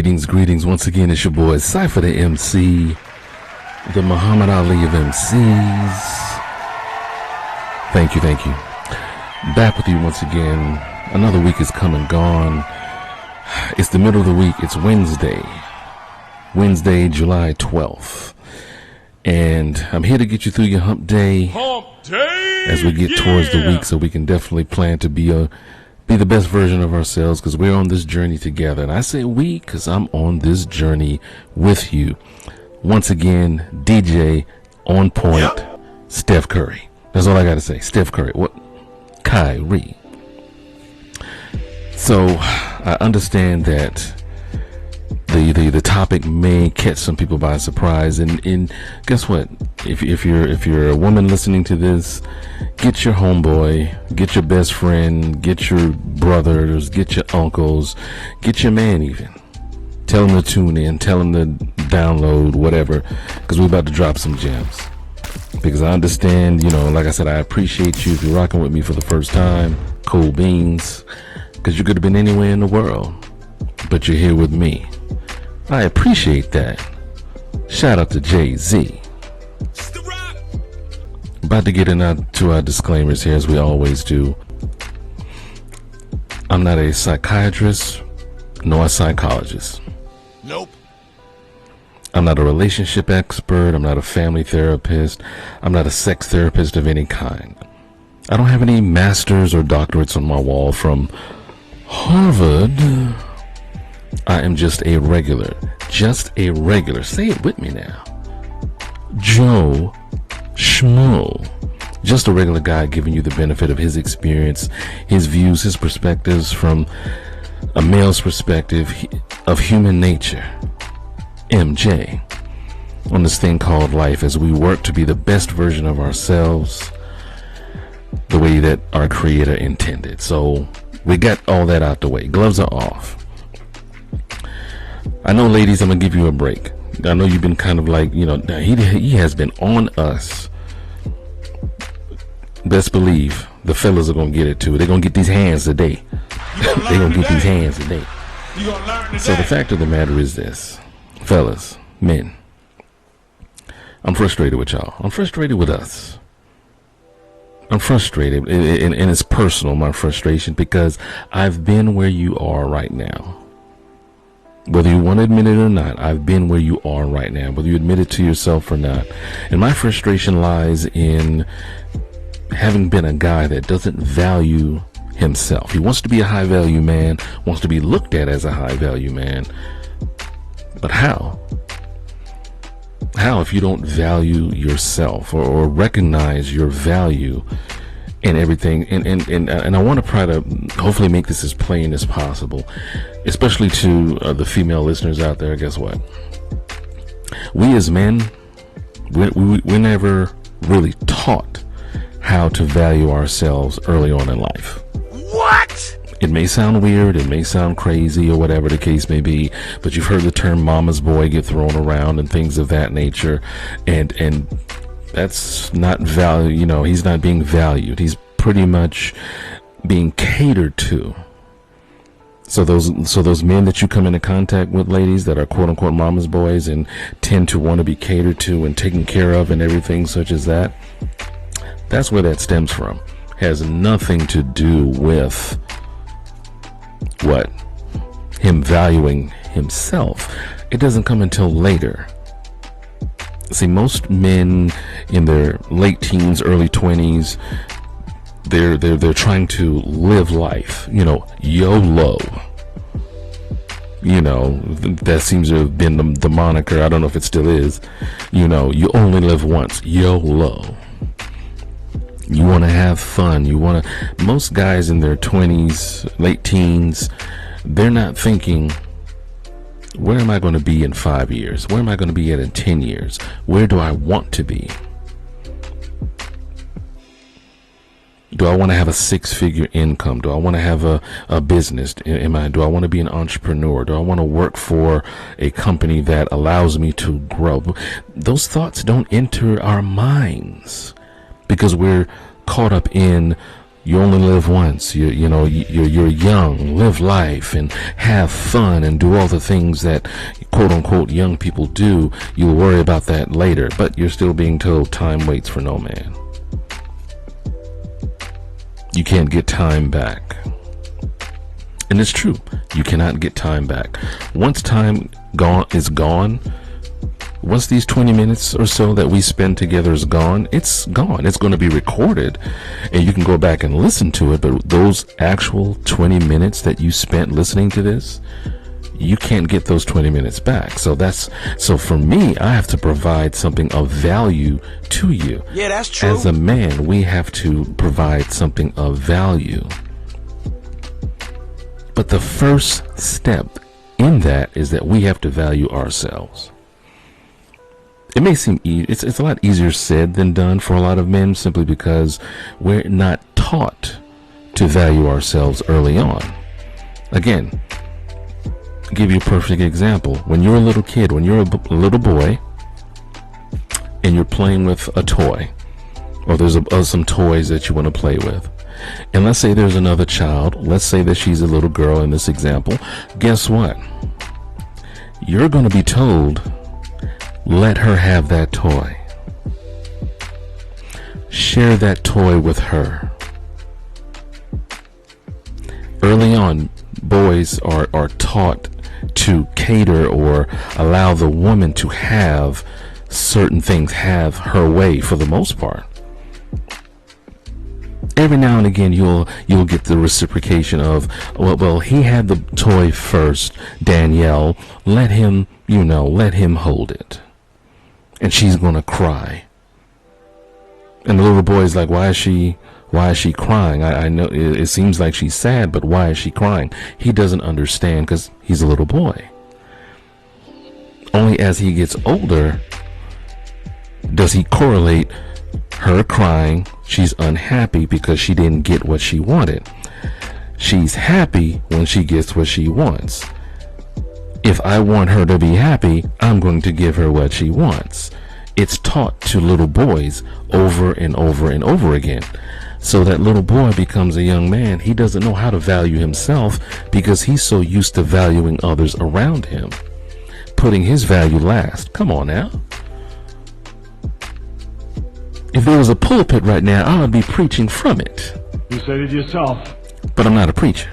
Greetings. Once again, it's your boy, Cypher Da MC, the Muhammad Ali of MCs. Thank you. Back with you once again. Another week is come and gone. It's the middle of the week. It's Wednesday, July 12th. And I'm here to get you through your hump day as we get towards the week, so we can definitely plan to be the best version of ourselves, because we're on this journey together. And I say we because I'm on this journey with you. Once again, DJ on point, Steph Curry. That's all I got to say. Steph Curry. What? Kyrie. So I understand that the topic may catch some people by surprise, and guess what? If you're a woman listening to this, get your homeboy, get your best friend, get your brothers, get your uncles, get your man even. Tell them to tune in, tell them to download, whatever, because we're about to drop some gems. Because I understand, like I said, I appreciate you if you're rocking with me for the first time. Cool beans, because you could have been anywhere in the world, but you're here with me. I appreciate that. Shout out to Jay-Z. About to get into our disclaimers here, as we always do. I'm not a psychiatrist, nor a psychologist. Nope. I'm not a relationship expert. I'm not a family therapist. I'm not a sex therapist of any kind. I don't have any masters or doctorates on my wall from Harvard. I am just a regular, say it with me now, Joe Schmo, just a regular guy giving you the benefit of his experience, his views, his perspectives from a male's perspective of human nature, MJ, on this thing called life, as we work to be the best version of ourselves, the way that our Creator intended. So we got all that out the way. Gloves are off. I know, ladies, I'm gonna give you a break. I know you've been kind of like, he has been on us. Best believe the fellas are gonna get it too. They're gonna get these hands today. They're gonna get these hands today. So the fact of the matter is this, fellas, men, I'm frustrated with y'all. I'm frustrated with us. I'm frustrated, and it's personal, my frustration, because I've been where you are right now. Whether you want to admit it or not, I've been where you are right now, whether you admit it to yourself or not. And my frustration lies in having been a guy that doesn't value himself. He wants to be a high value man, wants to be looked at as a high value man. But how? How if you don't value yourself or recognize your value in everything? And I want to try to hopefully make this as plain as possible, especially to the female listeners out there. Guess what? We as men, we're never really taught how to value ourselves early on in life. What? It may sound weird, it may sound crazy, or whatever the case may be, but you've heard the term mama's boy get thrown around and things of that nature, and that's not value. He's not being valued. He's pretty much being catered to. So those men that you come into contact with, ladies, that are quote unquote mama's boys and tend to want to be catered to and taken care of and everything such as that, that's where that stems from. Has nothing to do with what? Him valuing himself. It doesn't come until later. See, most men in their late teens, early 20s, they're trying to live life, YOLO. That seems to have been the moniker. I don't know if it still is. You only live once. YOLO. You want to have fun. Most guys in their 20s, late teens, they're not thinking, where am I going to be in 5 years? Where am I going to be in 10 years? Where do I want to be? Do I want to have a 6-figure income? Do I want to have a business? Do I want to be an entrepreneur? Do I want to work for a company that allows me to grow? Those thoughts don't enter our minds because we're caught up in You only live once. You're young. Live life and have fun and do all the things that quote unquote young people do. You'll worry about that later, but you're still being told time waits for no man. You can't get time back. And it's true. You cannot get time back. Once time is gone, once these 20 minutes or so that we spend together is gone, it's gone. It's going to be recorded and you can go back and listen to it. But those actual 20 minutes that you spent listening to this, you can't get those 20 minutes back. So for me, I have to provide something of value to you. Yeah, that's true. As a man, we have to provide something of value. But the first step in that is that we have to value ourselves. It may seem it's a lot easier said than done for a lot of men, simply because we're not taught to value ourselves early on. Again, I'll give you a perfect example. When you're a little kid, when you're a little boy, and you're playing with a toy, or there's some toys that you want to play with, and let's say there's another child, let's say that she's a little girl in this example, guess what? You're going to be told, let her have that toy. Share that toy with her. Early on, boys are taught to cater or allow the woman to have certain things, have her way for the most part. Every now and again, you'll get the reciprocation of, well, he had the toy first, Danielle. Let him hold it. And she's gonna cry. And the little boy's like, why is she crying? I know it seems like she's sad, but why is she crying? He doesn't understand because he's a little boy. Only as he gets older does he correlate her crying. She's unhappy because she didn't get what she wanted. She's happy when she gets what she wants. If I want her to be happy, I'm going to give her what she wants. It's taught to little boys over and over and over again. So that little boy becomes a young man. He doesn't know how to value himself because he's so used to valuing others around him, putting his value last. Come on now. If there was a pulpit right now, I would be preaching from it. You said it yourself. But I'm not a preacher.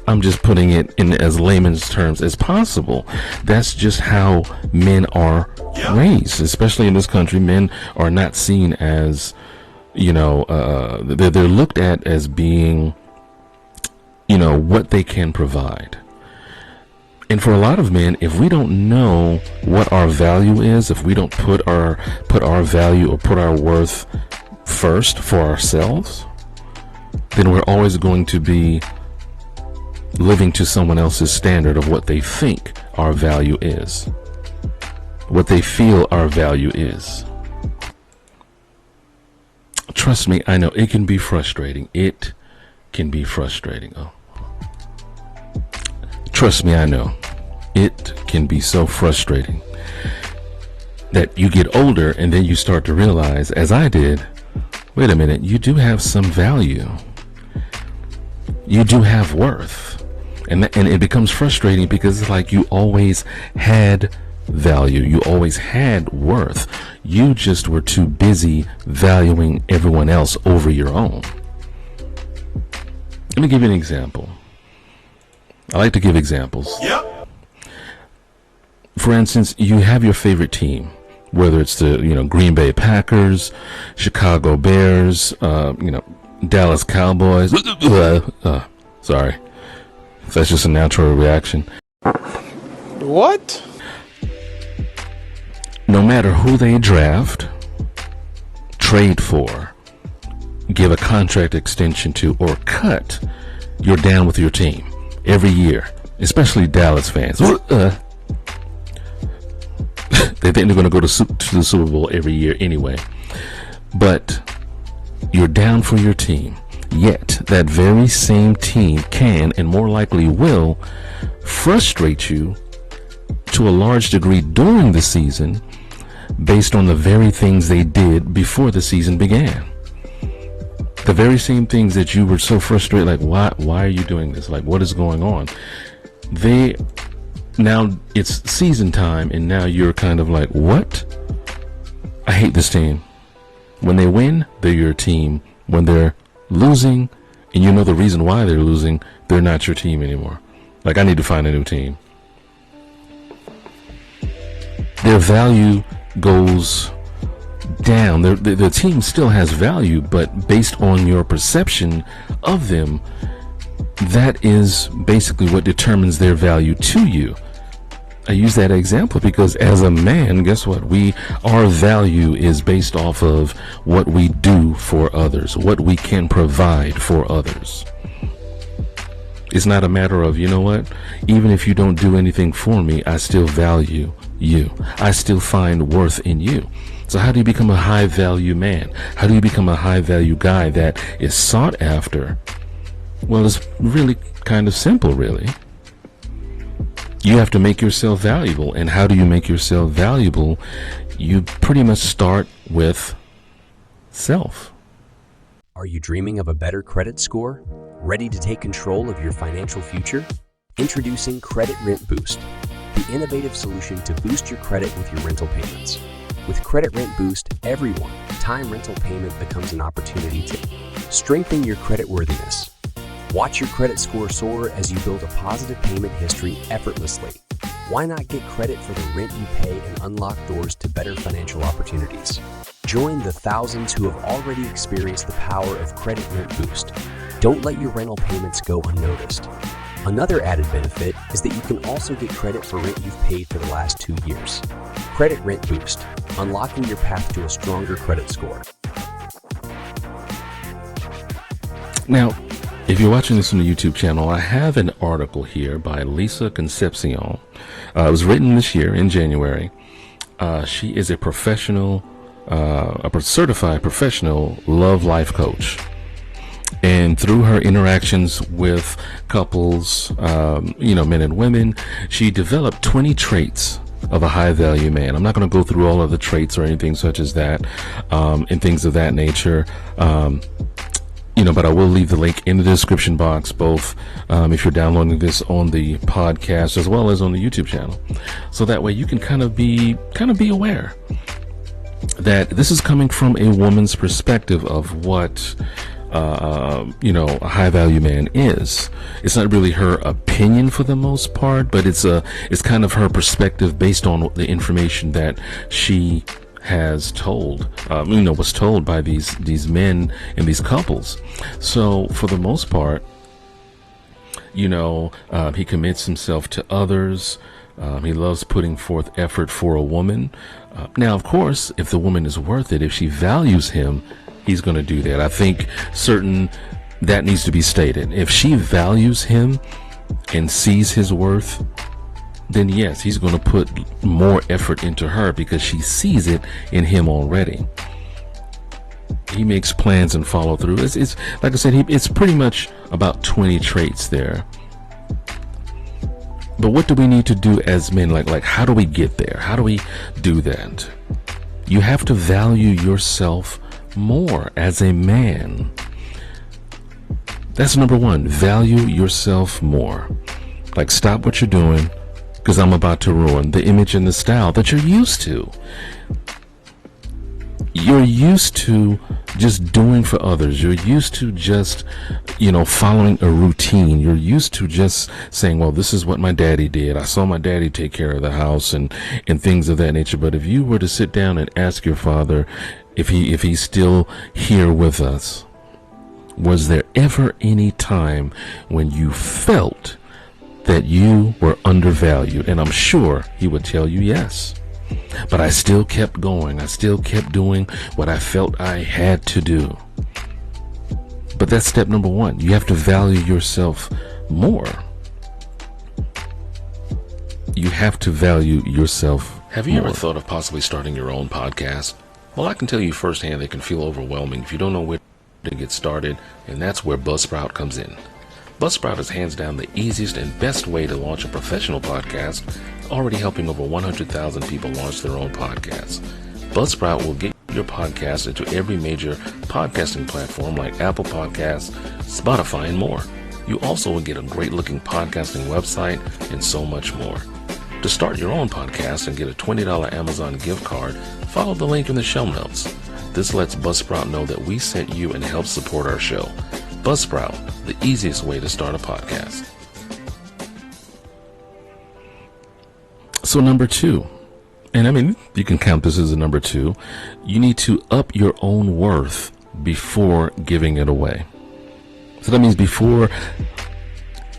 I'm just putting it in as layman's terms as possible. That's just how men are raised, especially in this country. Men are not seen as, they're looked at as being, what they can provide. And for a lot of men, if we don't know what our value is, if we don't put our value or put our worth first for ourselves, then we're always going to be living to someone else's standard of what they think our value is, what they feel our value is. Trust me, I know it can be frustrating. It can be frustrating. Oh. Trust me, I know. It can be so frustrating that you get older and then you start to realize, as I did, wait a minute, you do have some value. You do have worth. And it becomes frustrating because it's like you always had value. You always had worth. You just were too busy valuing everyone else over your own. Let me give you an example. I like to give examples. Yep. For instance, you have your favorite team, whether it's the Green Bay Packers, Chicago Bears, Dallas Cowboys. Sorry. That's just a natural reaction. What? No matter who they draft, trade for, give a contract extension to, or cut, you're down with your team every year, especially Dallas fans. They think they're going to go to the Super Bowl every year anyway. But you're down for your team. Yet that very same team can, and more likely will, frustrate you to a large degree during the season based on the very things they did before the season began. The very same things that you were so frustrated, like, why are you doing this? Like, what is going on? Now it's season time, and now you're kind of like, what? I hate this team. When they win, they're your team. When they're losing, and you know the reason why they're losing, they're not your team anymore. Like, I need to find a new team. Their value goes down. The team still has value, but based on your perception of them, that is basically what determines their value to you. I use that example because as a man, guess what? Our value is based off of what we do for others, what we can provide for others. It's not a matter of, you know what? Even if you don't do anything for me, I still value you. I still find worth in you. So how do you become a high value man? How do you become a high value guy that is sought after? Well, it's really kind of simple, really. You have to make yourself valuable. And how do you make yourself valuable? You pretty much start with self. Are you dreaming of a better credit score? Ready to take control of your financial future? Introducing Credit Rent Boost, the innovative solution to boost your credit with your rental payments. With Credit Rent Boost, every one-time rental payment becomes an opportunity to strengthen your creditworthiness. Watch your credit score soar as you build a positive payment history effortlessly. Why not get credit for the rent you pay and unlock doors to better financial opportunities? Join the thousands who have already experienced the power of Credit Rent Boost. Don't let your rental payments go unnoticed. Another added benefit is that you can also get credit for rent you've paid for the last 2 years. Credit Rent Boost, unlocking your path to a stronger credit score. Now, if you're watching this on the YouTube channel, I have an article here by Lisa Concepcion. It was written this year in January. She is a professional, a certified professional love life coach. And through her interactions with couples, men and women, she developed 20 traits of a high value man. I'm not going to go through all of the traits or anything such as that, and things of that nature. But I will leave the link in the description box, both if you're downloading this on the podcast as well as on the YouTube channel. So that way you can kind of be aware that this is coming from a woman's perspective of what a high value man is. It's not really her opinion for the most part, but it's kind of her perspective based on the information that she has told, was told by these men and these couples. So for the most part, he commits himself to others. He loves putting forth effort for a woman. Now, of course, if the woman is worth it, if she values him, he's going to do that. I think that needs to be stated. If she values him and sees his worth, then yes, he's going to put more effort into her because she sees it in him already. He makes plans and follow through. It's like I said, it's pretty much about 20 traits there. But what do we need to do as men? Like how do we get there? How do we do that? You have to value yourself more as a man. That's number one. Value yourself more. Like, stop what you're doing, because I'm about to ruin the image and the style that you're used to. You're used to just doing for others. You're used to just, following a routine. You're used to just saying, well, this is what my daddy did. I saw my daddy take care of the house and things of that nature. But if you were to sit down and ask your father if he's still here with us, was there ever any time when you felt that you were undervalued? And I'm sure he would tell you yes. But I still kept going. I still kept doing what I felt I had to do. But that's step number one. You have to value yourself more. You have to value yourself more. Have you ever thought of possibly starting your own podcast? Well, I can tell you firsthand, it can feel overwhelming if you don't know where to get started, and that's where Buzzsprout comes in. Buzzsprout is hands down the easiest and best way to launch a professional podcast, already helping over 100,000 people launch their own podcasts. Buzzsprout will get your podcast into every major podcasting platform like Apple Podcasts, Spotify, and more. You also will get a great-looking podcasting website and so much more. To start your own podcast and get a $20 Amazon gift card, follow the link in the show notes. This lets Buzzsprout know that we sent you and helps support our show. Buzzsprout, the easiest way to start a podcast. So number 2, and I mean, you can count this as a number 2, you need to up your own worth before giving it away. So that means before,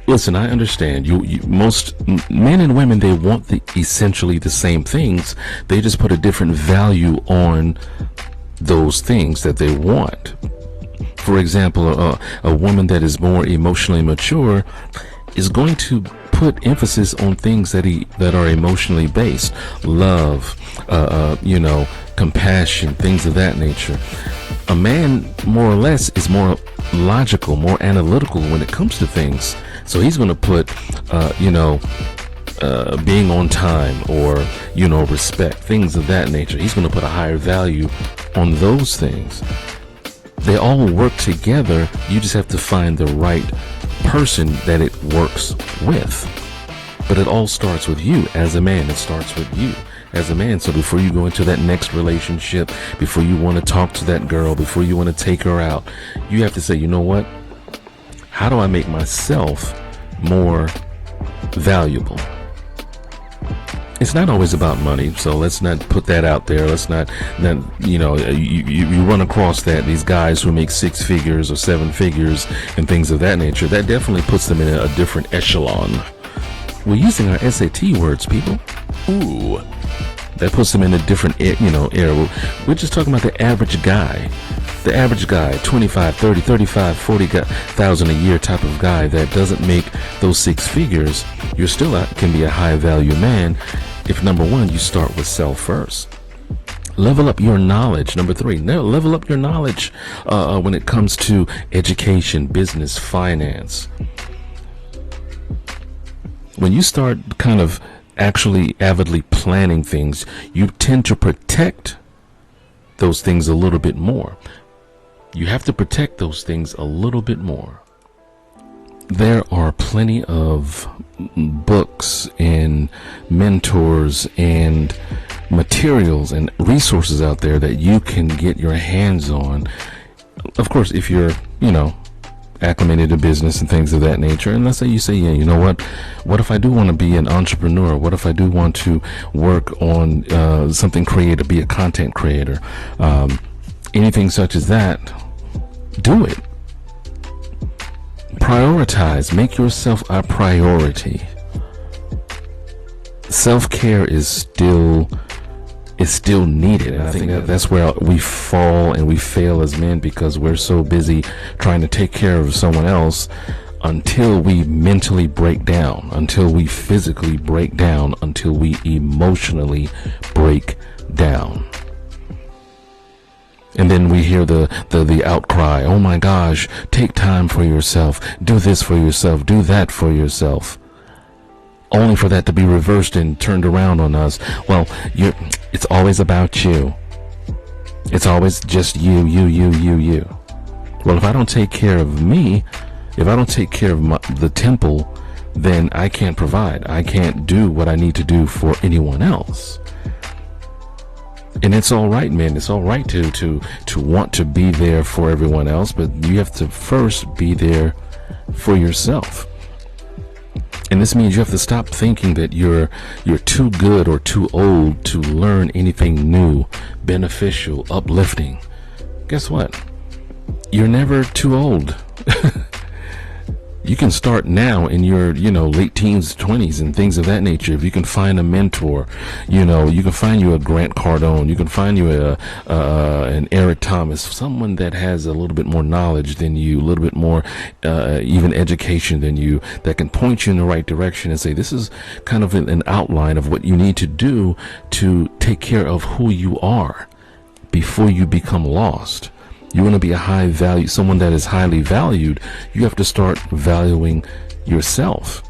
listen, I understand most men and women, they want essentially the same things. They just put a different value on those things that they want. For example, a woman that is more emotionally mature is going to put emphasis on things that are emotionally based, love, compassion, things of that nature. A man, more or less, is more logical, more analytical when it comes to things. So he's going to put, being on time or, respect, things of that nature. He's going to put a higher value on those things. They all work together. You just have to find the right person that it works with. But it all starts with you as a man. It starts with you as a man. So before you go into that next relationship, before you want to talk to that girl, before you want to take her out, you have to say, you know what? How do I make myself more valuable? It's not always about money, so let's not put that out there. Let's not you run across these guys who make 6 figures or 7 figures and things of that nature. That definitely puts them in a different echelon. We're using our SAT words, people. Ooh, that puts them in a different era. We're just talking about the average guy. The average guy, 25, 30, 35, 40,000 a year type of guy that doesn't make those 6 figures. You're still can be a high value man if, number 1, you start with self first. Level up your knowledge. Number 3, level up your knowledge when it comes to education, business, finance. When you start kind of actually avidly planning things, you tend to protect those things a little bit more. You have to protect those things a little bit more. There are plenty of books and mentors and materials and resources out there that you can get your hands on. Of course, if you're, acclimated to business and things of that nature. And let's say you say, yeah, you know what if I do want to be an entrepreneur? What if I do want to work on something creative, be a content creator? Anything such as that, do it. Prioritize. Make yourself a priority. Self-care is still needed. And I think that's where we fall and we fail as men, because we're so busy trying to take care of someone else until we mentally break down, until we physically break down, until we emotionally break down. And then we hear the outcry, oh my gosh, take time for yourself, do this for yourself, do that for yourself. Only for that to be reversed and turned around on us. Well, it's always about you. It's always just you. Well, if I don't take care of me, if I don't take care of the temple, then I can't provide. I can't do what I need to do for anyone else. And it's all right, man. It's all right to want to be there for everyone else, but you have to first be there for yourself. And this means you have to stop thinking that you're too good or too old to learn anything new, beneficial, uplifting. Guess what? You're never too old. You can start now in your, late teens, 20s and things of that nature. If you can find a mentor, you can find you a Grant Cardone, you can find you an Eric Thomas, someone that has a little bit more knowledge than you, a little bit more even education than you, that can point you in the right direction and say, this is kind of an outline of what you need to do to take care of who you are before you become lost. You want to be a high value, someone that is highly valued. You have to start valuing yourself.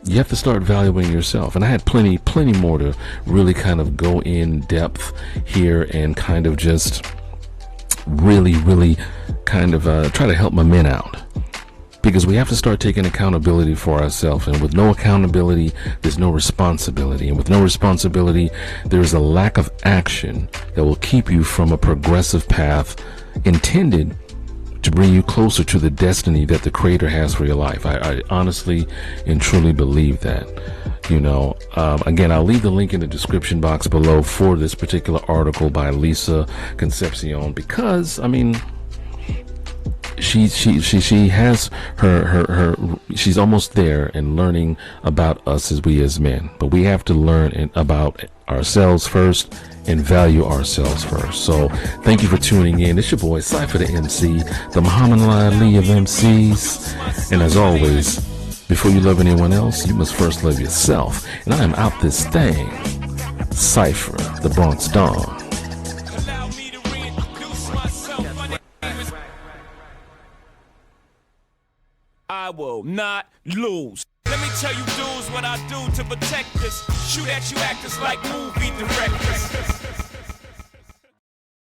you have to start valuing yourself. And I had plenty more to really kind of go in depth here and kind of just really kind of try to help my men out. Because we have to start taking accountability for ourselves. And with no accountability, there's no responsibility. And with no responsibility, there's a lack of action that will keep you from a progressive path intended to bring you closer to the destiny that the Creator has for your life. I honestly and truly believe that. You know, again, I'll leave the link in the description box below for this particular article by Lisa Concepcion, because, I mean, she has her she's almost there and learning about us as men, but we have to learn about ourselves first and value ourselves first. So thank you for tuning in. It's your boy Cypher Da MC, the Muhammad Ali of MCs, and as always, before you love anyone else, you must first love yourself. And I am out this thing, Cypher, the Bronx Dawn. I will not lose. Let me tell you dudes what I do to protect this. Shoot at you actors like movie directors.